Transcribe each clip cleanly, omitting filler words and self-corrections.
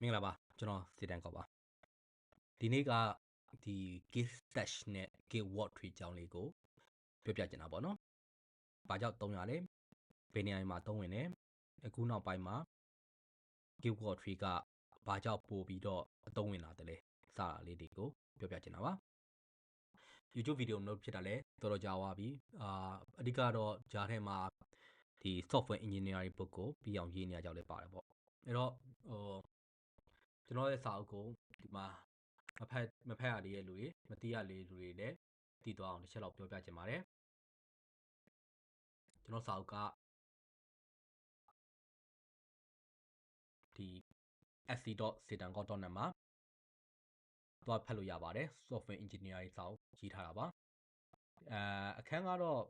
မင်္ဂလာပါကျွန်တော်စီတန်ကောပါဒီနေ့ကဒီ git stash နဲ့ git word tree အကြောင်းလေးကိုပြောပြချင်တာပေါ့နော်။ဘာကြောင့်သုံးရလဲဘယ်နေရာမှာသုံးဝင်လဲအခုနောက်ပိုင်းမှာ git word tree ကဘာကြောင့်ပို့ပြီးတော့အသုံးဝင်လာတယ်လဲစတာလေးတွေကိုပြောပြချင်တာပါ။ YouTube ဗီဒီယိုလုပ်ဖြစ်တာလဲတော်တော်ကြာသွားပြီအဓိကတော့ဂျားထဲမှာဒီ software engineering book ကိုပြီးအောင်ရေးနေရကြောင်းလည်းပါတယ်ပေါ့အဲ့တော့ကျွန်တော်ရဲ့စာအုပ်ကိုဒီမှာမဖတ်ရသေးတဲ့လူတွေမသိရသေးတဲ့လူတွေလည်းသိသွားအောင်တစ်ချက်လောက်ပြောပြချင်ပါတယ်ကျွန်တော်စာအုပ်ကဒီ sc.setangot.net မှာသွားဖတ်လို့ရပါတယ် software engineering စာအုပ်ရေးထားတာပါအခန်းကတော့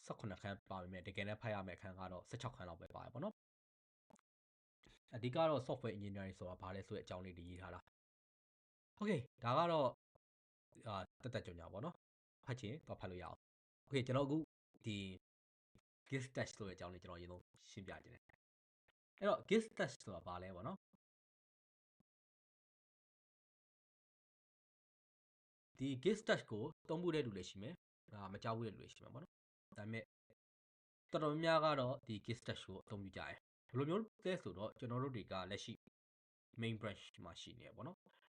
18ခန်းပါပေမဲ့တကယ်လည်းဖတ်ရမယ့်အခန်းကတော့16ခန်းလောက်ပဲပါတယ်ပေါ့နော်အဓိကတော့ software engineering ဆိုတာဘာလဲဆိုတဲ့အကြောင်းလေးတွေရေးထားတာโอเคဒါကတော့တက်ကြွညာပေါ့နော်ဖတ်ချင်တော့ဖတ်လို့ရအောင်โอเคကျွန်တော်အခုဒီ git stash ဆိုတဲ့အကြောင်းလေးကျွန်တော်အရင်ဆုံးရှင်းပြခြင်းတယ်အဲ့တော့ git stash ဆိုတာဘာလဲပေါ့နော်ဒီ git stash ကိုသုံးဖို့တဲ့လူလည်းရှိမယ်မကြောက်ဘူးတဲ့လူလည်းရှိမှာပေါ့နော်ဒါပေမဲ့တော်တော်များများကတော့ဒီ git stash ကိုအသုံးပြုကြတယ်ဘယ်လိုမျိုးလဲဆိုတော့ကျွန်တော်တို့တွေကလက်ရှိ main branch မှာရှိနေရပေါ့နော်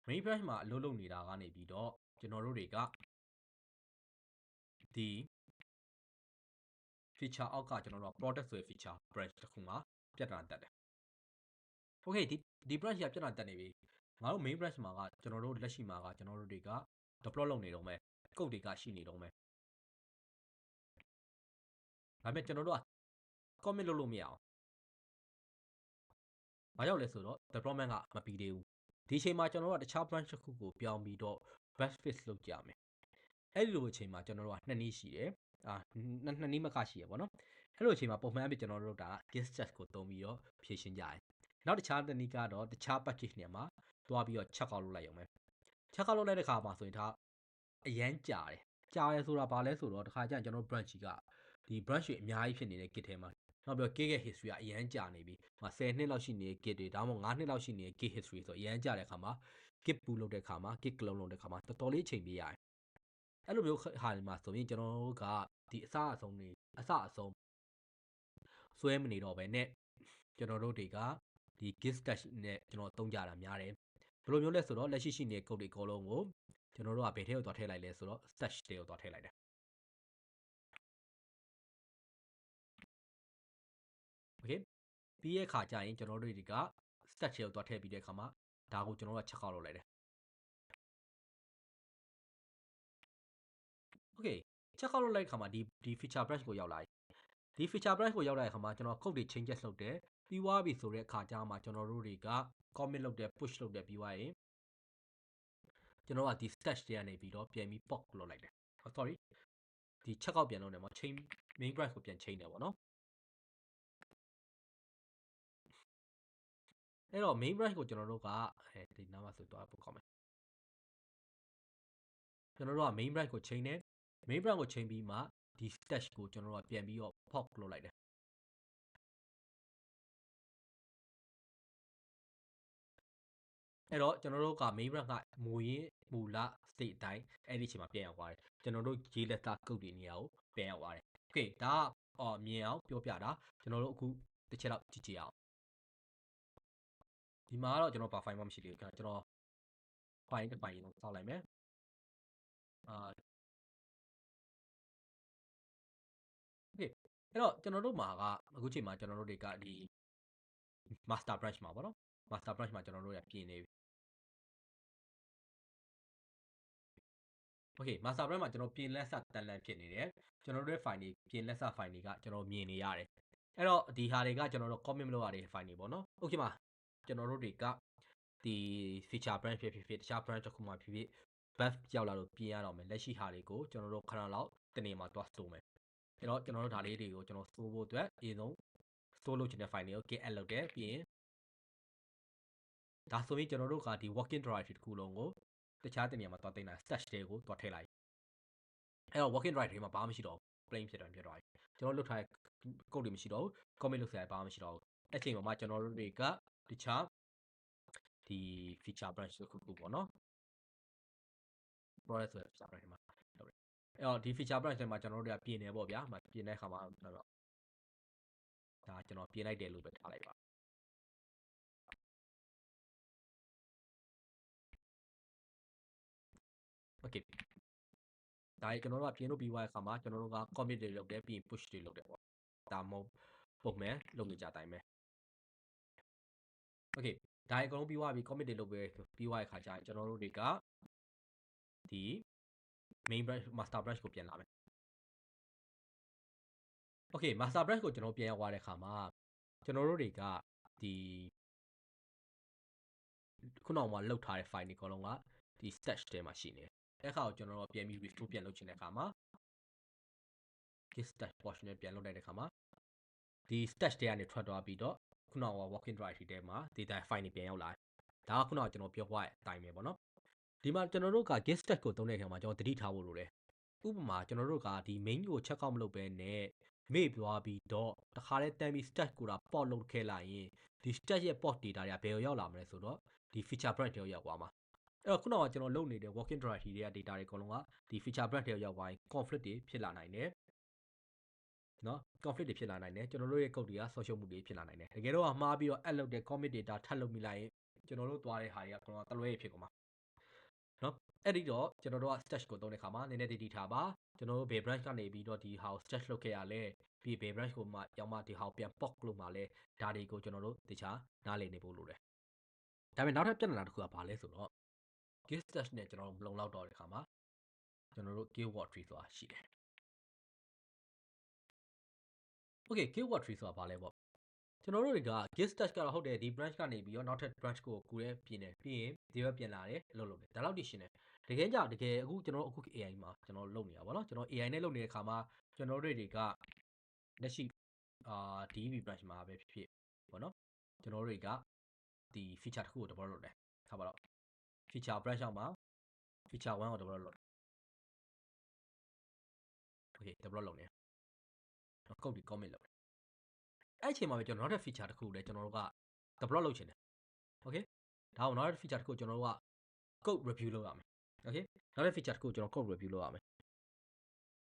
main branch မှာအလုပ်လုပ်နေတာကနေပြီးတော့ကျွန်တော်တို့တွေကဒီ feature အောက်ကကျွန်တော်တို့ product ဆိုတဲ့ feature branch တစ်ခုမှာပြတ်တာတက်တယ် okay ဒီ branch ကပြတ်တာတက်နေပြီငါတို့ main branch မှာကကျွန်တော်တို့လက်ရှိမှာကကျွန်တော်တို့တွေက deploy လုပ်နေတော့မယ် code တွေကရှိနေတော့မယ်ဒါပေမဲ့ကျွန်တော်တို့က commit လုပ်လို့မရအောင်ဘာကြောင့်လဲဆိုတော့ deployment ကမပြီးသေးဘူးဒီအချိန်မှာကျွန်တော်တို့ကတခြား branch တစ်ခုကိုပြောင်းပြီးတော့ batch fix လုပ်ကြမယ်အဲ့ဒီလိုအချိန်မှာကျွန်တော်တို့က2နည်းရှိတယ်2နည်းမကရှိရပေါ့နော်အဲ့လိုအချိန်မှာပုံမှန်အဖြစ်ကျွန်တော်တို့က git stash ကိုသုံးပြီးတော့ဖြည့်ရှင်းကြတယ်နောက်တခြားတစ်နည်းကတော့တခြား package နေရာမှာတွားပြီးတော့ check out လုပ်လိုက်ရုံပဲ check out လုပ်လိုက်တဲ့ခါမှာဆိုရင်ဒါအရန်ကြာတယ်ဆိုတာဘာလဲဆိုတော့တခါကျရင်ကျွန်တော်တို့ branch ကဒီ branch တွေအများကြီးဖြစ်နေတဲ့ git ထဲမှာနောက်ပြီး git ရဲ့ history ကအရန်ကြာနေပြီ10နှစ်လောက်ရှိနေတဲ့ git တွေဒါမှမဟုတ်9နှစ်လောက်ရှိနေတဲ့ git history ဆိုအရန်ကြာတဲ့အခါမှာ git boot လုပ်တဲ့အခါမှာ git clone လုပ်တဲ့အခါမှာတော်တော်လေးအချိန်ပေးရတယ်အဲ့လိုမျိုးဟာဒီမှာဆိုရင်ကျွန်တော်တို့ကဒီအစအဆုံးဆွဲမနေတော့ဘဲနဲ့ကျွန်တော်တို့တွေကဒီ git stash နဲ့ကျွန်တော်သုံးကြတာများတယ်ဘယ်လိုမျိုးလဲဆိုတော့လက်ရှိရှိနေတဲ့ code တွေအကုန်လုံးကိုကျွန်တော်တို့ကဘယ်ထဲကိုသွားထည့်လိုက်လဲဆိုတော့ stash ထဲကိုသွားထည့်လိုက်တယ် okay ပြီးရဲ့ခါကျရင်ကျွန်တော်တို့တွေက stash ထဲကိုသွားထည့်ပြီးတဲ့အခါမှာဒါကိုကျွန်တော်တို့က check out လုပ်လိုက်တယ် okay check out လုပ်လိုက်တဲ့အခါမှာဒီ feature branch ကိုရောက်လာဒီ feature branch ကိုရောက်လာတဲ့အခါမှာကျွန်တော် code တွေ changes လုပ်တယ်ပြီးွားပြီဆိုတဲ့အခါကျမှကျွန်တော်တို့တွေက commit လုပ်တယ် push လုပ်တယ်ပြီးွားရင်ကျွန်တော်ကဒီ stash တွေကနေပြီးတော့ပြန်ပြီး pop လုပ်လိုက်တယ် sorry ဒီ check out ပြန်လုပ်တယ်ပေါ့ chain main branch ကိုပြန် chain တယ်ပေါ့နော်အဲ့တော့ main branch ကိုကျွန်တော်တို့ကဒီနားမှာဆိုတော့ပို့ကောင်းမယ်ကျွန်တော်တို့က main branch ကို chain တယ် main branch ကို chain ပြီးမှဒီ stash ကိုကျွန်တော်တို့ကပြန်ပြီးတော့ pop လုပ်လိုက်တယ်အဲ့တော့ကျွန်တော်တို့က main branch ကမူလ state အတိုင်းအဲ့ဒီအချိန်မှာပြန်ရောက်သွားတယ်ကျွန်တော်တို့ရေးလက်သား code တွေနေရာကိုပြန်ရောက်သွားတယ် okay ဒါကမြင်အောင်ပြောပြတာကျွန်တော်တို့အခုတစ်ချက်တော့ကြည့်ကြည့်အောင်ဒီမှာတော့ကျွန်တော်ဘာ file မှမရှိသေးဘူးကျွန်တော် file တစ် file ရေးတော့စောက်လိုက်မယ်okay အဲ့တော့ကျွန်တော်တို့မှာကအခုချိန်မှာကျွန်တော်တို့တွေကဒီ master branch မှာပေါ့နော် master branch မှာကျွန်တော်တို့ရပြင်နေပြီ okay master branch မှာကျွန်တော်ပြင်လက်စတန်လန်ဖြစ်နေတယ်ကျွန်တော်တို့ရဲ့ file တွေပြင်လက်စ file တွေကကျွန်တော်မြင်နေရတယ်အဲ့တော့ဒီဟာတွေကကျွန်တော်တို့ comment မလုပ်ရတဲ့ file တွေပေါ့နော် okay မှာကျွန်တော်တို့တွေကဒီ feature branch ဖြစ်တခြား branch တစ်ခုမှဖြစ် buff ရောက်လာလို့ပြင်ရတော့မယ်လက်ရှိဟာတွေကိုကျွန်တော်တို့ခဏလောက်တနေမှာတွား store မယ်အဲ့တော့ကျွန်တော်တို့ဒါလေးတွေကိုကျွန်တော် store ဖို့အတွက်အရင်ဆုံး store လုပ်ချင်တဲ့ file တွေကို git add လုပ်တယ်ပြီးရင်ဒါဆိုရင်ကျွန်တော်တို့ကဒီ working directory တစ်ခုလုံးကိုတခြားတနေရာမှာတွားသိမ်းလိုက် stash တွေကိုတွားထည့်လိုက်အဲ့တော့ working directory မှာဘာမှမရှိတော့ဘူး plain ဖြစ်သွားပြီကျွန်တော်လွတ်ထားတဲ့ code တွေမရှိတော့ဘူး comment လုပ်စရာဘာမှမရှိတော့ဘူးအဲ့ချိန်မှာကျွန်တော်တို့တွေကတခြား ဒီ feature branch တစ်ခုခုပေါ့နော် product ဆိုတဲ့ feature branch မှာလုပ်တယ်အဲ့တော့ဒီ feature branch ထဲမှာကျွန်တော်တို့ကပြင်နေပေါ့ဗျာပြင်တဲ့အခါမှာတော့ဒါကျွန်တော်ပြင်လိုက်တယ်လို့ပဲထားလိုက်ပါโอเคဒါကျွန်တော်တို့ကပြင်လို့ပြီးသွားတဲ့အခါမှာကျွန်တော်တို့က commit တွေလုပ်တယ်ပြီးရင် push တွေလုပ်တယ်ပေါ့ဒါမှမဟုတ်ပုံမှန်လုပ်နေကြတိုင်းပဲโอเคဒါအကုန်လုံးပြီးသွားပြီ commit တွေလုပ်ပြီးသွားတဲ့အခါကျရင်ကျွန်တော်တို့တွေကဒီ main branch master branch ကိုပြန်လာမယ်โอเค master branch ကိုကျွန်တော်ပြန်ရောက်သွားတဲ့အခါမှာကျွန်တော်တို့တွေကဒီခုနကမှလုတ်ထားတဲ့ file တွေအကုန်လုံးကဒီ stash ထဲမှာရှိနေတယ်အဲ့ခါကိုကျွန်တော်တို့ပြန်ပြီး restore ပြန်လုပ်ချင်တဲ့အခါမှာ git stash portion နဲ့ပြန်လုပ်လိုက်တဲ့အခါမှာဒီ stash တွေကနေထွက်သွားပြီးတော့ခုနက working directory ထဲမှာ data file တွေပြန်ရောက်လာတယ်ဒါကခုနကကျွန်တော်ပြောသွားတဲ့အတိုင်းပဲပေါ့နော်ဒီမှာကျွန်တော်တို့က git stash ကိုသုံးတဲ့အခါမှာကျွန်တော်သတိထားဖို့လိုတယ်ဥပမာကျွန်တော်တို့ကဒီ main ကို check out မလုပ်ဘဲနဲ့မေ့သွားပြီးတော့တခါတည်းတန်းပြီး stash ကိုတာ port လုပ်ခဲ့လိုက်ရင်ဒီ stash ရဲ့ port data တွေကဘယ်ကိုရောက်လာမလဲဆိုတော့ဒီ feature branch တွေရောက်သွားမှာအဲ့တော့ခုနကကျွန်တော်လုပ်နေတဲ့ working directory တွေက data တွေအကုန်လုံးကဒီ feature branch တွေရောက်သွားရင် conflict တွေဖြစ်လာနိုင်တယ်နော် conflict တွေဖြစ်လာနိုင်တယ်ကျွန်တော်တို့ရဲ့ code တွေကဆုံးရှုံးမှုတွေဖြစ်လာနိုင်တယ်တကယ်တော့မှားပြီးတော့ add လုပ်တဲ့ commit data ထပ်လုပ်မိလိုက်ရင်ကျွန်တော်တို့သွားတဲ့ဟာတွေကကျွန်တော်တလွဲဖြစ်ကုန်မှာနော်အဲ့ဒီတော့ကျွန်တော်တို့က stash ကိုသုံးတဲ့အခါမှာနည်းနည်းတည်ထားပါကျွန်တော်တို့ဘယ် branch ကနေပြီးတော့ဒီဟာကို stash လုပ်ခဲ့ရလဲပြီးဘယ် branch ကိုမှရောက်မှဒီဟာကိုပြန် port လုပ်မှလဲဒါတွေကိုကျွန်တော်တို့တခြားနားလည်နေဖို့လိုတယ်ဒါပေမဲ့နောက်ထပ်ပြဿနာတစ်ခုကဘာလဲဆိုတော့ git stash နဲ့ကျွန်တော်တို့မလုံလောက်တော့တဲ့အခါမှာကျွန်တော်တို့ keyword tree ဆိုတာရှိတယ် okay keyword tree ဆိုတာဘာလဲပေါ့ကျွန်တော်တို့တွေက git stash ကတော့ဟုတ်တယ်ဒီ branch ကနေပြီးတော့နောက်ထပ် branch ကိုကူရဲပြင်တယ်ပြီးရင်ဒီဘက်ပြန်လာတယ်အလုပ်လုပ်တယ်ဒါလောက်တည်ရှင်းတယ်တကယ်ကြတကယ်အခုကျွန်တော်တို့အခု AI မှာကျွန်တော်လုပ်နေတာဗောနော်ကျွန်တော် AI နဲ့လုပ်နေတဲ့အခါမှာကျွန်တော်တို့တွေကလက်ရှိDB branch မှာပဲဖြစ်ဖြစ်ဗောနော်ကျွန်တော်တို့တွေကဒီ feature တစ်ခုကို develop လုပ်တယ်ထားပါတော့ feature branch အောက်မှာ feature 1ကို develop လုပ်တယ် okay develop လုပ်နေတယ် code ဒီ commit လုပ်တယ်အဲ့အချိန်မှာပဲကျွန်တော်နောက်ထပ် feature တစ်ခုလည်းကျွန်တော်တို့က develop လုပ်ချင်တယ် okay ဒါအောင်နောက်ထပ် feature တစ်ခုကျွန်တော်တို့က code review လုပ်ရမယ် okay နောက်ထပ် feature တစ်ခုကျွန်တော် code review လုပ်ရမယ်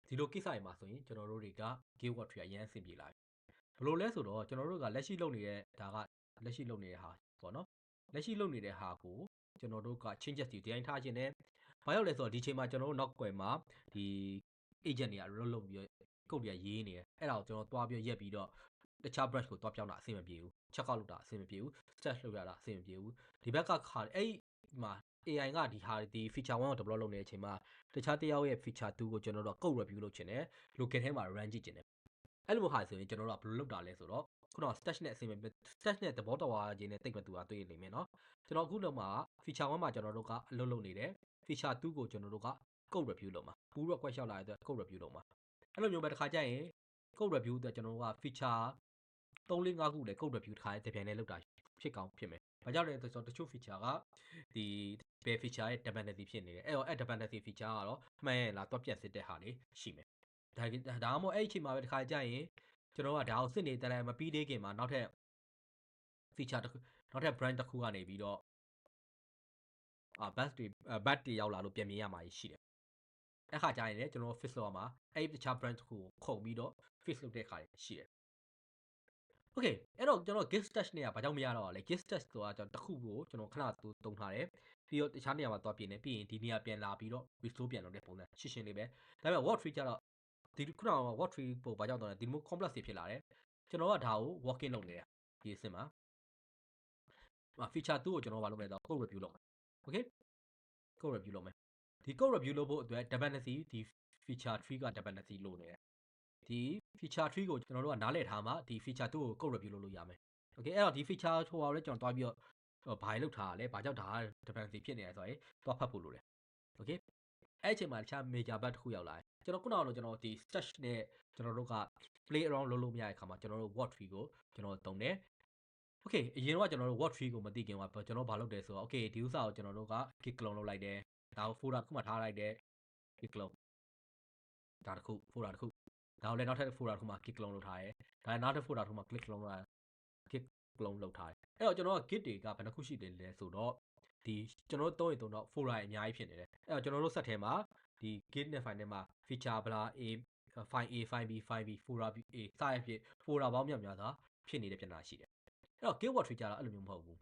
ဒီလိုကိစ္စတွေမှာဆိုရင်ကျွန်တော်တို့တွေက keyword tree အရင်အဆင်ပြေလာပြီဘယ်လိုလဲဆိုတော့ကျွန်တော်တို့ကလက်ရှိလုပ်နေတဲ့ဒါကလက်ရှိလုပ်နေတဲ့ဟာပေါ့နော်လက်ရှိလုပ်နေတဲ့ဟာကိုကျွန်တော်တို့က changes တွေတိုင်းထားခြင်းနဲ့ဘာရောက်လဲဆိုတော့ဒီချိန်မှာကျွန်တော်တို့နောက်ွယ်မှာဒီ agent တွေက run လုပ်ပြီးတော့ code တွေကရေးနေတယ်အဲ့ဒါကိုကျွန်တော်သွားပြီးရက်ပြီးတော့တခြား branch ကိုသွားပြောင်းတာအဆင်မပြေဘူး check out လုပ်တာအဆင်မပြေဘူး stash လုပ်ရတာအဆင်မပြေဘူးဒီဘက်ကခါအဲ့မှာ AI ကဒီဟာဒီ feature 1ကို develop လုပ်နေတဲ့အချိန်မှာတခြားတစ်ယောက်ရဲ့ feature 2ကိုကျွန်တော်တို့က code review လုပ်ချင်တယ် local ထဲမှာ run ကြည့်ချင်တယ်အဲ့လိုမျိုးဟာဆိုရင်ကျွန်တော်တို့ကဘယ်လိုလုပ်တာလဲဆိုတော့ခုနက stash နဲ့အဆင်မပြေ stash နဲ့သဘောတော်ခြင်းနဲ့တိတ်မတူတာတွေ့နေမယ်နော်ကျွန်တော်အခုလုံးမှာ feature 1မှာကျွန်တော်တို့ကအလုပ်လုပ်နေတယ် feature 2ကိုကျွန်တော်တို့က code review လုပ်မှာ pull request ရောက်လာတဲ့အတွက် code review လုပ်မှာအဲ့လိုမျိုးပဲတစ်ခါကျရင် code review အတွက်ကျွန်တော်တို့က feature 3-4 ခုလည်း code review တစ်ခါတပြိုင်တည်းလုပ်တာဖြစ်ကောင်းဖြစ်မယ်ဘာကြောင့်လဲဆိုတော့တချို့ feature ကဒီဘယ် feature ရဲ့ dependency ဖြစ်နေတယ်အဲ့တော့အဲ့ dependency feature ကတော့မှန်ရလားတွက်ပြတ်စစ်တဲ့ဟာတွေရှိမယ်ဒါမှမဟုတ်အဲ့အချိန်မှာပဲတစ်ခါကျရင်ကျွန်တော်ကဒါကိုစစ်နေတဲ့တိုင်းမပြီးသေးခင်မှာနောက်ထပ် feature တစ်ခုနောက်ထပ် branch တစ်ခုကနေပြီးတော့bug တွေရောက်လာလို့ပြန်မြင်ရမှာရှိတယ်အဲ့ခါကျရင်လည်းကျွန်တော် fix လုပ်ရမှာအဲ့တခြား branch တစ်ခုကိုခုန်ပြီးတော့ fix လုပ်တဲ့ခါရှိတယ် okay အဲ့တော့ကျွန်တော် git stash နဲ့ကဘာကြောင့်မရတော့လဲ git stash ဆိုတာကျွန်တော်တစ်ခုကိုကျွန်တော်ခဏတုံထားတယ်ပြီးတော့တခြားနေရာမှာသွားပြင်တယ်ပြီးရင်ဒီနေရာပြန်လာပြီးတော့ restore ပြန်လုပ်တဲ့ပုံစံရှင်းရှင်းလေးပဲဒါပေမဲ့ word tree ကျတော့ဒီခုနက word tree ပို့ဘာကြောင့်တော့လဲဒီလို complex တွေဖြစ်လာတယ်ကျွန်တော်ကဒါကို working လုပ်နေတယ်ဒီအဆင့်မှာ feature 2ကိုကျွန်တော်ဘာလုပ်မလဲဆိုတော့ code review လုပ်မယ် okay code review လုပ်မယ်ဒီ code review လုပ်ဖို့အတွက် dependency ဒီ feature 3က dependency လိုနေတယ်ဒီ feature 3ကိုကျွန်တော်တို့ကနားလည်ထားမှဒီ feature 2ကို code review လုပ်လို့ရမယ် okay အဲ့တော့ဒီ feature ဟိုဟာလည်းကျွန်တော်တွားပြီးတော့ဘာလုပ်ထားရလဲဘာကြောင့်ဒါက dependency ဖြစ်နေလဲဆိုတော့တွားဖတ်ဖို့လိုတယ် okay အဲ့အချိန်မှာတခြား major bug တစ်ခုရောက်လာတယ်ကျွန်တော်ခုနကတော့ကျွန်တော်ဒီ stash နဲ့ကျွန်တော်တို့က play around လုပ်လို့မရတဲ့အခါမှာကျွန်တော်တို့ word tree ကိုကျွန်တော်တုံတယ် okay အရင်တော့ကျွန်တော်တို့ word tree ကိုမသိခင်ကကျွန်တော်ဘာလုပ်တယ်ဆိုတော့ okay ဒီဥစ္စာကိုကျွန်တော်တို့က git clone လုပ်လိုက်တယ်ဒါကို folder တစ်ခုမှထားလိုက်တယ် git clone ဒါတစ်ခု folder တစ်ခုဒါကိုလည်းနောက်ထပ် folder တစ်ခုမှ git clone လုပ်ထားတယ်ဒါလည်းနောက်ထပ် folder တစ်ခုမှ git clone လုပ်ထားတယ် အဲ့တော့ကျွန်တော်က git တွေကဘယ်နှခုရှိတယ်လဲဆိုတော့ဒီကျွန်တော်တို့သုံးတော့ folder အများကြီးဖြစ်နေတယ်အဲ့တော့ကျွန်တော်တို့ set ထဲမှာဒီ git နဲ့ file ထဲမှာ feature ဘလား a file a file b file b folder b a စသဖြင့် folder ပေါင်းများစွာဖြစ်နေတဲ့ပြန်တာရှိတယ်အဲ့တော့ git worktree ကြတော့အဲ့လိုမျိုးမဟုတ်ဘူး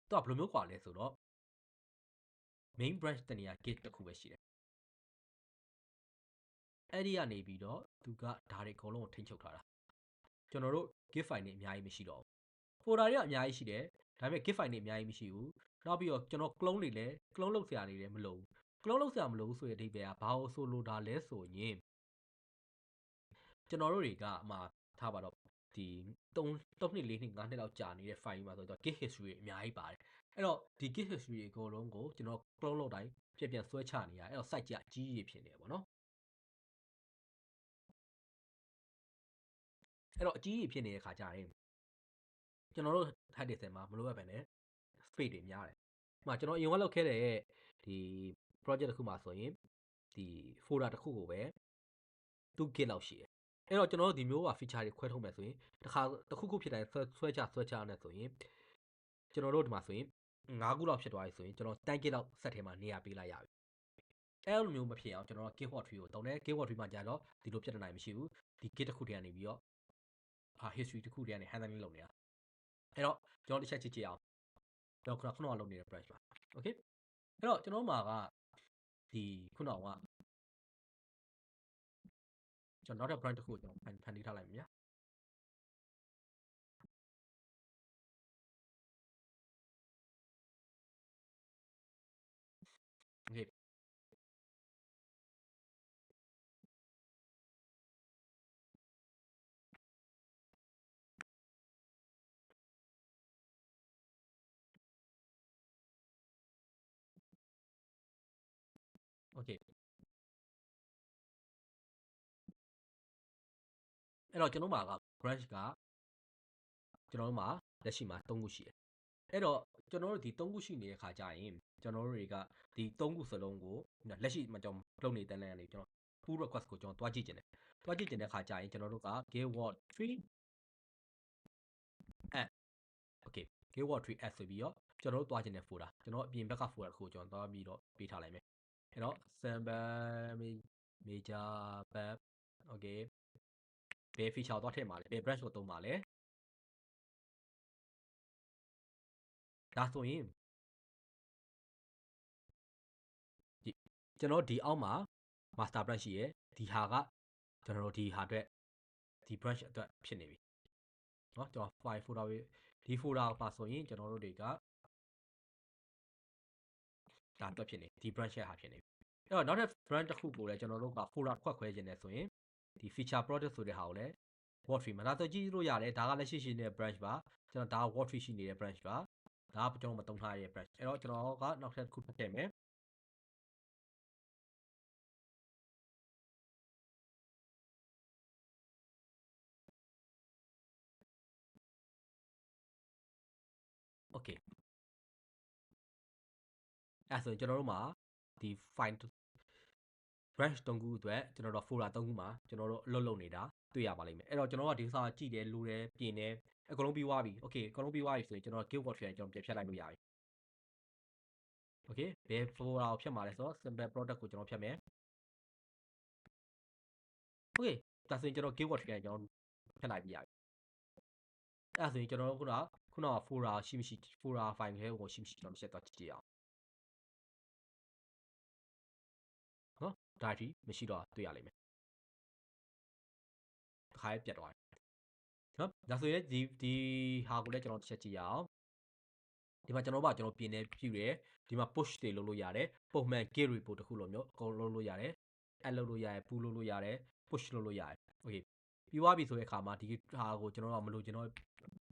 သူကဘယ်လိုမျိုးကွာလဲဆိုတော့ main branch တနေရာ git တစ်ခုပဲရှိတယ်အဲ့ဒီကနေပြီးတော့သူကဒါတွေအကုန်လုံးကိုထိန်းချုပ်ထားတာကျွန်တော်တို့ git file တွေအများကြီးမရှိတော့ဘူး folder တွေကအများကြီးရှိတယ်ဒါပေမဲ့ git file တွေအများကြီးမရှိဘူးနောက်ပြီးတော့ကျွန်တော် clone တွေလည်း clone လုပ်စရာတွေလည်းမလိုဘူး clone လုပ်စရာမလိုဘူးဆိုတဲ့အဓိပ္ပာယ်ကဘာလို့ဆိုလိုတာလဲဆိုရင်ကျွန်တော်တို့တွေကထားပါတော့ဒီ3နှစ်4နှစ်5နှစ်လောက်ကြာနေတဲ့ file မှာဆိုတော့ git history အများကြီးပါတယ်အဲ့တော့ဒီ git history အကုန်လုံးကိုကျွန်တော် clone လုပ်တိုင်းပြန်ဆွဲချနေရအဲ့တော့ site ကြီးအကြီးကြီးဖြစ်နေတယ်ပေါ့နော်အဲ့တော့အကြီးကြီးဖြစ်နေတဲ့ခါကျရင်ကျွန်တော်တို့ hard disk မှာမလိုအပ်ပဲနဲ့ space တွေများတယ်။ကျွန်တော်အရင်ကလုပ်ခဲ့တဲ့ဒီ project တစ်ခုမှာဆိုရင်ဒီ folder တစ်ခုကိုပဲ2 gig လောက်ရှိတယ်။အဲ့တော့ကျွန်တော်တို့ဒီမျိုးက feature တွေခွဲထုတ်မယ်ဆိုရင်တစ်ခုခုဖြစ်တိုင်းဆွဲချနေဆိုရင်ကျွန်တော်တို့ဒီမှာဆိုရင်5ခုလောက်ဖြစ်သွားပြီဆိုရင်ကျွန်တော်10 gig လောက် set ထဲမှာနေရာပေးလိုက်ရပြီ။အဲ့လိုမျိုးမဖြစ်အောင်ကျွန်တော်တို့ git worktree ကိုတုံးတယ် git worktree မှာကြာတော့ဒီလိုပြဿနာမရှိဘူး။ဒီ git တစ်ခုတည်းကနေပြီးတော့history တစ်ခုတည်းကနေ handling လုပ်နေတာ။အဲ့တော့ကျွန်တော်တစ်ချက်ကြည့်အောင်ကျွန်တော်ခုနကလုပ်နေတဲ့ branch ပါ okay အဲ့တော့ကျွန်တော်မှာကဒီခုနကကျွန်တော်နောက်ထပ် branch တစ်ခုကိုကျွန်တော်ဖန်တီးထားလိုက်မယ်ဗျာ okay okay အဲ့တော့ကျွန်တော်မှာက branch ကကျွန်တော်တို့မှာလက်ရှိမှာ3ခုရှိတယ်အဲ့တော့ကျွန်တော်တို့ဒီ3ခုရှိနေတဲ့ခါကျရင်ကျွန်တော်တို့တွေကဒီ3ခုစလုံးကိုလက်ရှိမှာကျွန်တော်လုပ်နေတဲ့လမ်းကနေကျွန်တော် pull request ကိုကျွန်တော်တွားကြည့်ကျင်တယ်တွားကြည့်ကျင်တဲ့ခါကျရင်ကျွန်တော်တို့က git word tree add okay git word tree add ဆိုပြီးတော့ကျွန်တော်တို့တွားကျင်တဲ့ folder ကျွန်တော်အပြင်ဘက်က folder ကိုကျွန်တော်တွားပြီးတော့ပေးထားလိုက်မယ်အဲ့တော့ sample major pub okay ဘယ် feature ကိုတွားထည့်မှာလဲဘယ် branch ကိုသုံးမှာလဲဒါဆိုရင်ကျွန်တော်ဒီအောက်မှာ master branch ရှိရယ်ဒီဟာကကျွန်တော်တို့ဒီဟာအတွက်ဒီ branch အတွက်ဖြစ်နေပြီเนาะကျွန်တော် file folder ဒီ folder ပါဆိုရင်ကျွန်တော်တို့တွေကဒါအတွက်ဖြစ်နေဒီ branch ရဲ့ဟာဖြစ်နေအဲ့တော့နောက်ထပ် branch တစ်ခုကိုလည်းကျွန်တော်တို့က folder ခွဲခြင်းနဲ့ဆိုရင်ဒီ feature project ဆိုတဲ့ဟာကိုလည်း word tree မှာဒါဆိုကြည့်လို့ရတယ်ဒါကလည်းရှိနေတဲ့ branch ပါကျွန်တော်ဒါ word tree ရှိနေတဲ့ branch ပါဒါကကျွန်တော်မတုံးထားတဲ့ branch အဲ့တော့ကျွန်တော်ကနောက်ထပ်တစ်ခုထပ်ထည့်မယ်โอเคအဲ့ဆိုရင်ကျွန်တော်တို့မှာဒီ file branch 3ခုအတွက်ကျွန်တော်တို့ folder 3ခုမှာကျွန်တော်တို့အလုပ်လုပ်နေတာတွေ့ရပါလိမ့်မယ်အဲ့တော့ကျွန်တော်ကဒီစာကြည့်တယ်လိုတယ်ပြင်တယ်အကုန်လုံးပြီးသွားပြီ okay အကုန်လုံးပြီးသွားပြီဆိုရင်ကျွန်တော် git worktree ကျွန်တော်ပြန်ဖြတ်လိုက်လို့ရပြီ okay ဘယ် folder ကိုဖြတ်မှာလဲဆိုတော့ simple product ကိုကျွန်တော်ဖြတ်မယ် okay ဒါဆိုရင်ကျွန်တော် git worktree ကျွန်တော်ဖြတ်လိုက်ပြီးရပြီအဲ့ဆိုရင်ကျွန်တော်တို့ခုနက folder ရှိမရှိ folder file တွေကိုရှိမရှိကျွန်တော်တစ်ချက်သွားကြည့်အောင်နော်ဒါအထိမရှိတော့တွေ့ရလိမ့်မယ်တစ်ခါပြတ်သွားတယ်နော်ဒါဆိုရင်ဒီဟာကိုလည်းကျွန်တော်တစ်ချက်ကြည့်ရအောင်ဒီမှာကျွန်တော်ပြင်နေပြည့်တယ်ဒီမှာ push တွေလုပ်လို့ရတယ်ပုံမှန် git report တစ်ခုလိုမျိုးအကုန်လုပ်လို့ရတယ် add လုပ်လို့ရတယ် pull လုပ်လို့ရတယ် push လုပ်လို့ရတယ် okay ပြီးသွားပြီဆိုတဲ့အခါမှာဒီဟာကိုကျွန်တော်တို့ကမလို့ကျွန်တော်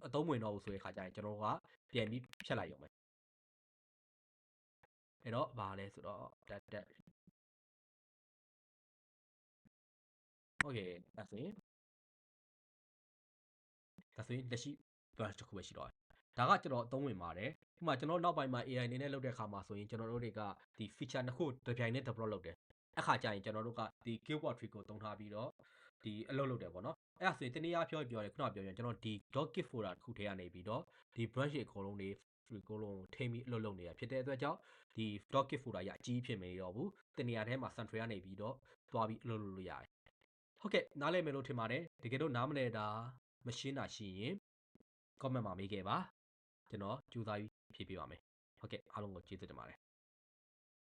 အသုံးဝင်တော့ဘူးဆိုတဲ့အခါကျရင်ကျွန်တော်တို့ကပြန်ပြီးဖြတ်လိုက်ရုံပဲအဲ့တော့ဘာလဲဆိုတော့တက် okay ဒါဆိုရင်လက်ရှိ branch တစ်ခုပဲရှိတော့တယ်ဒါကကျွန်တော်အသုံးဝင်ပါတယ်ဥပမာကျွန်တော်နောက်ပိုင်းမှာ AI အနေနဲ့လုပ်တဲ့အခါမှာဆိုရင်ကျွန်တော်တို့တွေကဒီ feature နှစ်ခုတစ်ပြိုင်တည်း develop လုပ်တယ်အခါကျရင်ကျွန်တော်တို့ကဒီ git worktree ကိုသုံးထားပြီးတော့ ဒီအလုပ်လုပ်တယ်ပေါ့နော်အဲ့ဒါဆိုရင်တနည်းအားဖြင့်ပြောတယ်ခုနပြောရင်ကျွန်တော်ဒီ docket folder တစ်ခုထဲကနေပြီးတော့ဒီ branch တွေအကုန်လုံးတွေအကုန်လုံးထိပြီးအလုပ်လုပ်နေတာဖြစ်တဲ့အတွက်ကြောင့်ဒီ docket folder ရအကြီးဖြစ်မနေတော့ဘူးတနေရာထဲမှာ central ကနေပြီးတော့သွားပြီးအလုပ်လုပ်လို့ရတယ်ဟုတ်ကဲ့နားလည်မယ်လို့ထင်ပါတယ်တကယ်လို့နားမလည်တာမရှင်းတာရှိရင် comment မှာမေးခဲ့ပါကျွန်တော်ကြိုးစားပြီးဖြေပေးပါမယ်ဟုတ်ကဲ့အားလုံးကိုကျေးဇူးတင်ပါတယ်